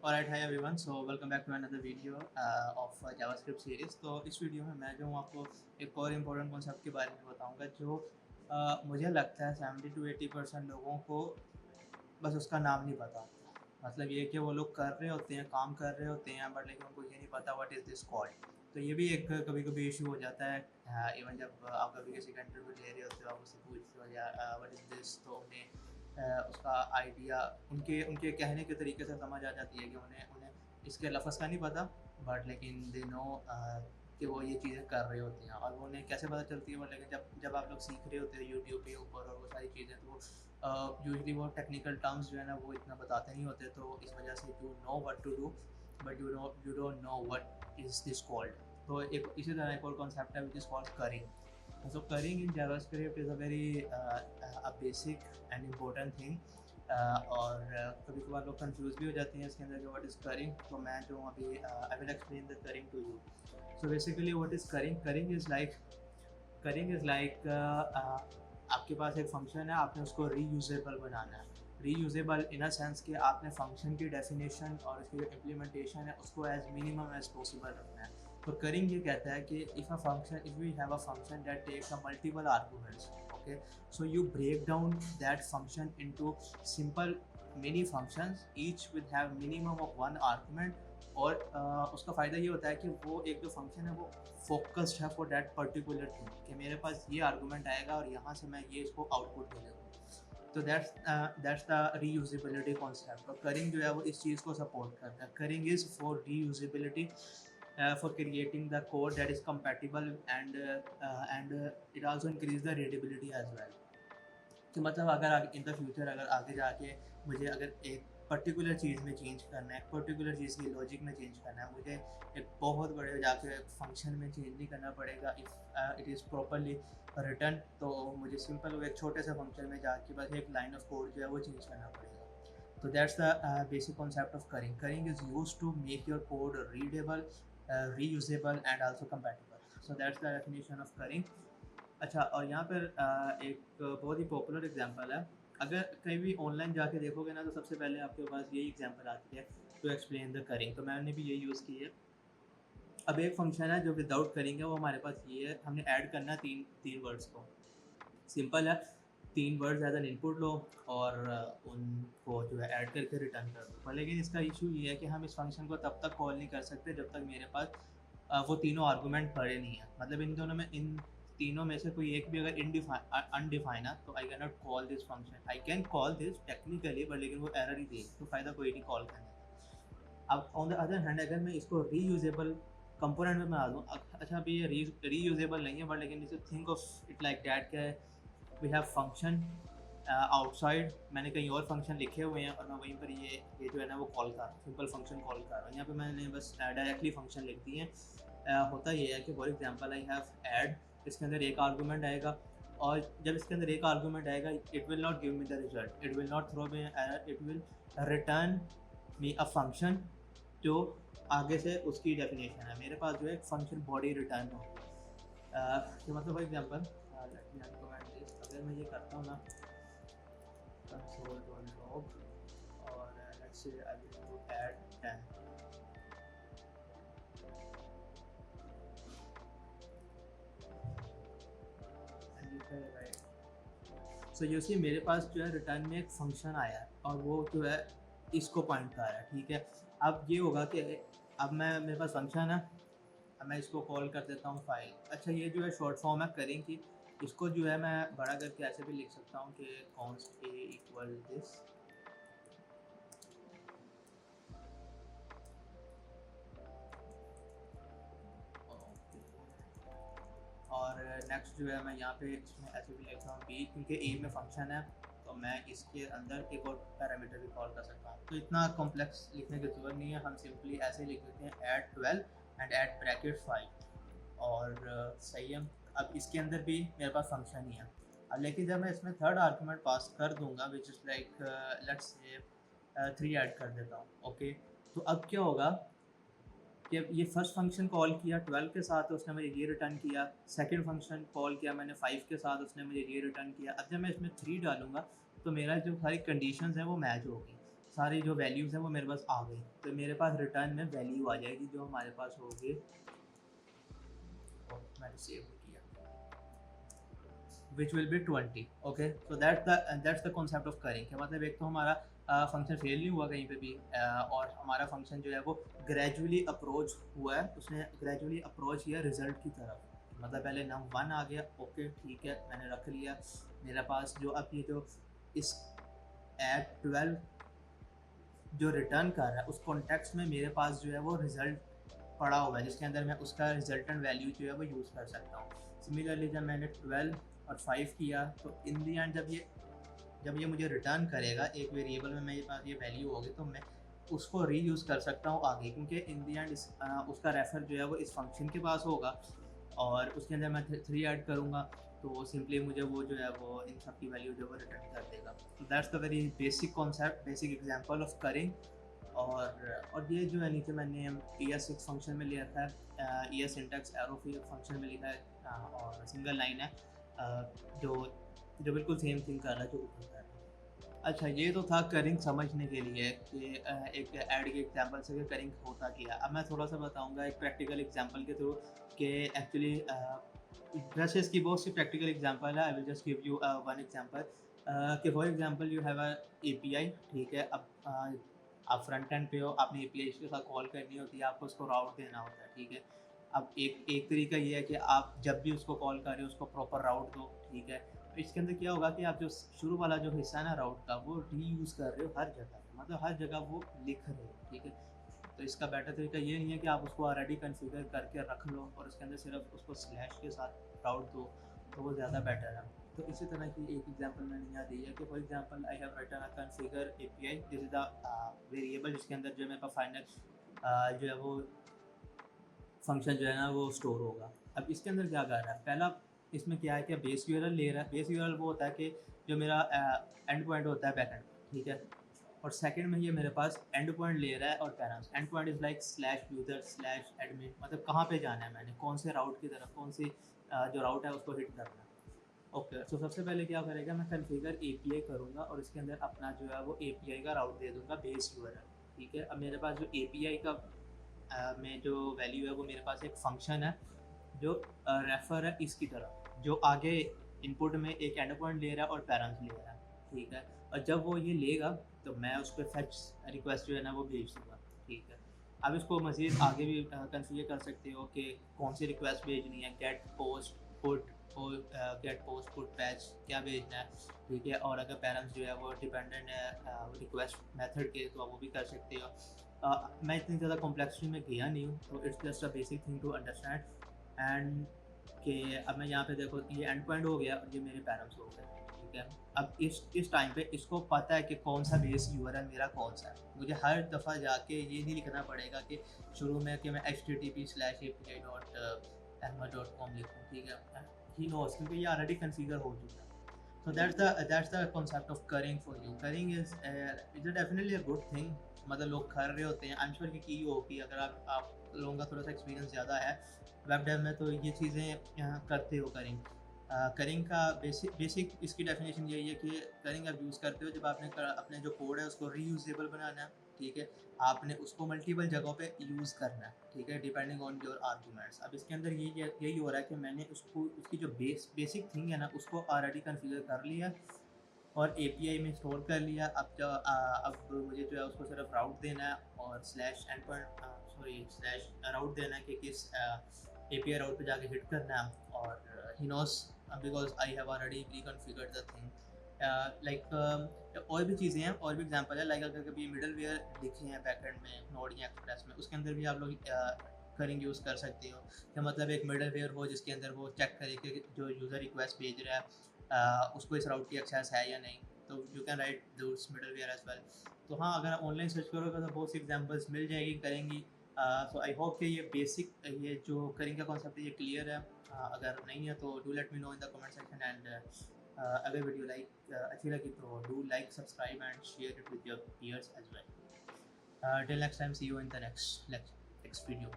Alright, hi everyone. So welcome back to another video of JavaScript series. तो इस video में मैं जो हूँ आपको एक और इम्पोर्टेंट कॉन्सेप्ट के बारे में बताऊंगा जो मुझे लगता है 70 to 80% लोगों को बस उसका नाम नहीं पता। मतलब ये कि वो लोग कर रहे होते हैं, काम कर रहे होते हैं, बट लेकिन उनको ये नहीं पता व्हाट इज़ दिस कॉल्ड। तो ये भी एक कभी-कभी इशू हो जाता है। इवन जब आप कभी किसी का इंटरव्यू ले रहे होते हो, आप उससे पूछते हो या व्हाट इज़ दिस, तो उन्हें उसका आइडिया उनके उनके कहने के तरीके से समझ आ जाती है कि उन्हें उन्हें इसके लफ्ज़ का नहीं पता, बट लेकिन दे नो कि वो ये चीज़ें कर रहे होते हैं। और वो उन्हें कैसे पता चलती है, वो लेकिन जब जब आप लोग सीख रहे होते हो यूट्यूब के ऊपर और वो सारी चीज़ें, तो यूजुअली वो टेक्निकल टर्म्स जो है ना वो इतना बताते नहीं होते, तो इस वजह से you know what to do but you don't know what is this called. तो एक इसी तरह एक और कॉन्सेप्ट है which is called currying. So currying in JavaScript is a very a basic and important thing। और कभी कभार लोग कंफ्यूज भी हो जाते हैं इसके अंदर कि व्हाट इज़ करिंग। तो मैं जो अभी I will explain the currying to you. So basically what is currying. Currying is like आपके पास एक फंक्शन है, आपने उसको रीयूजेबल बनाना है। रीयूजेबल इन अ सेंस कि आपने फंक्शन की डेफिनेशन और उसकी जो इम्प्लीमेंटेशन है उसको एज मिनिमम एज पॉसिबल रखना है। तो करिंग ये कहता है कि if we have a function that takes a multiple arguments, okay, so you break down that function into simple mini functions each with have minimum of one argument. और उसका फ़ायदा ये होता है कि वो एक जो फंक्शन है वो फोकस्ड है फॉर दैट पर्टिकुलर थिंग, कि मेरे पास ये आर्गुमेंट आएगा और यहाँ से मैं ये इसको आउटपुट मिलेगा। तो दैट्स द रीयूजेबिलिटी कॉन्सेप्ट। और करिंग जो है वो इस चीज़ को सपोर्ट करता है। Currying is for reusability, for creating the code that is compatible, and it also increase the readability as well। कि मतलब अगर आगे इन द फ्यूचर अगर आगे जाके मुझे अगर एक पर्टिकुलर चीज़ में चेंज करना है, एक पर्टिकुलर चीज़ की लॉजिक में चेंज करना है, मुझे एक बहुत बड़े जाके फंक्शन में चेंज नहीं करना पड़ेगा। If it is properly written, तो मुझे सिंपल वो एक छोटे से फंक्शन में जाके बस एक लाइन ऑफ कोड जो है वो चेंज करना पड़ेगा। तो that's the basic concept of currying. Currying is used to make your code readable, reusable and also compatible. So that's the definition of currying. अच्छा, और यहाँ पर एक बहुत ही पॉपुलर एग्जांपल है। अगर कहीं भी ऑनलाइन जाके देखोगे ना, तो सबसे पहले आपके पास यही एग्जांपल आती है टू एक्सप्लेन द करिंग। तो मैंने भी यही यूज़ की है। अब एक फंक्शन है जो विदाउट करिंग है, वो हमारे पास ये है, हमने ऐड करना है तीन तीन वर्ड्स को। सिंपल है, तीन वर्ड्स एज एन इनपुट लो और उनको जो है ऐड करके रिटर्न कर दो। पर लेकिन इसका इशू ये है कि हम इस फंक्शन को तब तक कॉल नहीं कर सकते जब तक मेरे पास वो तीनों आर्गूमेंट पड़े नहीं है। मतलब इन तीनों में से कोई एक भी अगर अनडिफाइन है, तो I can not call this function. I can call this technically, but लेकिन वो एरर ही देगी, तो फ़ायदा कोई नहीं कॉल करने का। अब ऑन द अदर हैंड अगर मैं इसको रीयूजेबल कंपोनेंट में बना दूँ, अच्छा अभी ये रीयूजेबल नहीं है, बट लेकिन इसे think of it like that के वी हैव फंक्शन आउटसाइड, मैंने कहीं और फंक्शन लिखे हुए हैं और मैं वहीं पर ये जो है ना वो कॉल कर रहा हूँ, सिंपल फंक्शन कॉल कर रहा हूँ। यहाँ पे मैंने बस डायरेक्टली फंक्शन लिख दिए हैं। होता ये है कि for example I have add, इसके अंदर एक आर्गूमेंट आएगा, और जब इसके अंदर एक आर्गूमेंट आएगा it will not give me the result, it will not throw me error, it will return me a function जो आगे से उसकी डेफिनेशन है। मेरे पास जो है फंक्शन बॉडी रिटर्न होगी। तो मतलब फॉर एग्जांपल अगर मैं ये करता हूँ ना, कंसोल डॉट लॉग, और let's say I will do add 10, so you see मेरे पास जो है रिटर्न में एक फंक्शन आया है और वो जो है इसको पॉइंट कर रहा है। ठीक है, अब ये होगा कि अब मेरे पास फंक्शन है, अब मैं इसको कॉल कर देता हूँ फाइल। अच्छा, ये जो है शॉर्ट फॉर्म है करें कि इसको जो है मैं बड़ा करके ऐसे भी लिख सकता हूँ कि कॉन्स्ट ए इक्वल दिस, और नेक्स्ट जो है मैं यहाँ पे इसमें ऐसे भी लिखता हूँ बी, क्योंकि ए में फंक्शन है तो मैं इसके अंदर एक और पैरामीटर भी कॉल कर सकता हूँ। तो इतना कॉम्प्लेक्स लिखने की जरूरत नहीं है, हम सिंपली ऐसे लिख देते हैं ऐड 12 एंड ऐड ब्रैकेट 5, और सही है। अब इसके अंदर भी मेरे पास फंक्शन ही है। अब लेकिन जब मैं इसमें थर्ड आर्गूमेंट पास कर दूंगा which is like let's say 3 add कर देता हूँ, ओके। तो अब क्या होगा कि ये फर्स्ट फंक्शन कॉल किया 12 के साथ, उसने मुझे ये रिटर्न किया। सेकंड फंक्शन कॉल किया मैंने 5 के साथ, उसने मुझे ये रिटर्न किया। अब जब मैं इसमें 3 डालूंगा तो मेरा जो सारी कंडीशंस हैं वो मैच होगी। सारी जो वैल्यूज़ हैं वो मेरे पास आ गई, तो मेरे पास रिटर्न में वैल्यू आ जाएगी जो हमारे पास होगी। मैंने सेव किया, which will be 20। Okay, so that's the concept of currying. क्या मतलब, एक तो हमारा फंक्शन फेल नहीं हुआ कहीं पे भी, और हमारा फंक्शन जो है वो ग्रेजुअली अप्रोच हुआ है, उसने ग्रेजुअली अप्रोच किया रिजल्ट की तरफ। मतलब पहले नम 1 आ गया, ओके ठीक है, मैंने रख लिया मेरे पास। जो अब ये जो इस एट 12 जो रिटर्न कर रहा है उस कॉन्टेक्स्ट में मेरे पास जो है वो रिज़ल्ट पड़ा हुआ है, जिसके अंदर मैं उसका रिजल्टेंट वैल्यू जो है वो यूज़ कर सकता हूँ। सिमिलरली जब मैंने 12 और 5 किया, तो इन दी एंड जब ये मुझे रिटर्न करेगा एक वेरिएबल में, मेरे पास ये वैल्यू होगी, तो मैं उसको रीयूज़ कर सकता हूँ आगे, क्योंकि इन दी एंड उसका रेफर जो है वो इस फंक्शन के पास होगा, और उसके अंदर मैं 3 ऐड करूँगा, तो वो सिंपली मुझे वो जो है वो इन सब की वैल्यू जो है वो रिटर्न कर देगा। तो that's the very basic concept, basic example of currying. और ये जो है नीचे मैंने ES6 फंक्शन में लिया था, ES सिंटैक्स एरो फंक्शन में लिखा है, और सिंगल लाइन है, जो जो बिल्कुल सेम थिंग कर रहा है जो ऊपर कर रहा है। अच्छा, ये तो था करिंग समझने के लिए कि एक ऐड के एग्जांपल से कि करिंग होता क्या है। अब मैं थोड़ा सा बताऊंगा एक प्रैक्टिकल एग्जांपल के थ्रू कि एक्चुअली वैसे इसकी बहुत सी प्रैक्टिकल एग्जांपल है। I will just give you one example कि for example you have a API, ठीक है। अब आप फ्रंट एंड पे हो, आपने API के साथ कॉल करनी होती है, आपको उसको राउट देना होता है, ठीक है। अब एक एक तरीका ये है कि आप जब भी उसको कॉल कर रहे हो उसको प्रॉपर राउट दो, ठीक है। तो इसके अंदर क्या होगा कि आप जो शुरू वाला जो हिस्सा है ना राउट का, वो रीयूज़ कर रहे हो हर जगह, मतलब हर जगह वो लिख रहे हो, ठीक है। तो इसका बेटर तरीका ये नहीं है कि आप उसको ऑलरेडी कन्फिगर करके रख लो और उसके अंदर सिर्फ उसको स्लैश के साथ राउट दो, तो वो ज़्यादा बेटर है। तो इसी तरह की एक एग्जांपल मैंने यहाँ दी है कि for example I have written a configure API, this is the variable जिसके अंदर जो है मेरे पास फाइनल जो है वो फंक्शन जो है ना वो स्टोर होगा। अब इसके अंदर क्या कर रहा है, पहला इसमें क्या है कि बेस यूआरएल ले रहा है। बेस यूआरएल वो होता है कि जो मेरा एंड पॉइंट होता है बैक एंड, ठीक है। और सेकंड में ये मेरे पास एंड पॉइंट ले रहा है और params. And point is like slash user slash admin, मतलब कहाँ पे जाना है मैंने, कौन से राउट की तरफ, कौन सी जो राउट है उसको हिट करना है। ओके, तो सबसे पहले क्या करेगा, मैं कन्फिगर API करूँगा और इसके अंदर अपना जो है वो API का राउट दे दूँगा बेस यूआरएल, ठीक है। अब मेरे पास जो API का में जो वैल्यू है वो मेरे पास एक फंक्शन है जो रेफर है इसकी तरफ, जो आगे इनपुट में एक एंड पॉइंट ले रहा है और पैरेंट्स ले रहा है, ठीक है। और जब वो ये लेगा तो मैं उस पर फेच रिक्वेस्ट जो है ना वो भेज दूँगा, ठीक है। अब इसको मज़ीद आगे भी कन्फिगर कर सकते हो कि कौन सी रिक्वेस्ट भेजनी है, गेट पोस्ट पुट और गेट पोस्ट पुट पैच क्या भेजना है, ठीक है। और अगर पेरेंट्स जो है वो डिपेंडेंट है रिक्वेस्ट मेथड के, तो आप वो भी कर सकते हो। मैं इतनी ज़्यादा कॉम्प्लेक्सिटी में गया नहीं हूँ, तो it's just a basic thing to understand. And कि अब मैं यहाँ पे देखो ये एंड पॉइंट हो गया और ये मेरे पैरेंट्स हो गए, ठीक है। अब इस टाइम पे इसको पता है कि कौन सा बेस यूआरएल मेरा कौन सा है। मुझे हर दफ़ा जाके ये नहीं लिखना पड़ेगा कि शुरू में कि मैं http/api.ahmad.com लिखूँ, ठीक है। ही नोस, क्योंकि ये ऑलरेडी कन्फिगर हो चुका है। So that's the concept of currying for you. Currying is definitely a good thing. मतलब लोग कर रहे होते हैं, आई एम श्योर कि की होगी। अगर आप लोगों का थोड़ा सा एक्सपीरियंस ज़्यादा है वेब डेव में, तो ये चीज़ें करते हो करिंग। करिंग का बेसिक इसकी डेफिनेशन यही है कि करिंग आप यूज़ करते हो जब आपने अपने जो कोड है उसको रीयूजेबल बनाना है, ठीक है। आपने उसको मल्टीपल जगहों पे यूज़ करना है, ठीक है, डिपेंडिंग ऑन योर आर्गूमेंट्स। अब इसके अंदर यही हो रहा है कि मैंने उसकी जो बेसिक थिंग है ना उसको ऑलरेडी कन्फिगर कर लिया और API में स्टोर कर लिया। अब मुझे जो है उसको सिर्फ राउट देना है और स्लैश एंड पॉइंट स्लैश राउट देना है कि किस API राउट पे जाके हिट करना है। और he knows because I have already pre configured the thing. और भी चीज़ें हैं, और भी एग्जांपल है, लाइक अगर कभी मिडल वेयर लिखे हैं बैकएंड में नोड या एक्सप्रेस में, उसके अंदर भी आप लोग करिंग यूज़ कर सकते हो। क्या मतलब, एक मिडल वेयर हो जिसके अंदर वो चेक करे कि जो यूज़र रिक्वेस्ट भेज रहा है उसको इस राउट की एक्सेस है या नहीं, तो you can write those middleware as well. तो हाँ, अगर आप ऑनलाइन सर्च करोगे तो बहुत सी एग्जांपल्स मिल जाएगी करेंगी। सो आई होप कि ये जो करिंग का कॉन्सेप्ट है ये क्लियर है। अगर नहीं है तो do let me know in the comment section. And अगर वीडियो अच्छी लगी तो do like, subscribe and share it with your peers as well. Till next time, see you in the next video.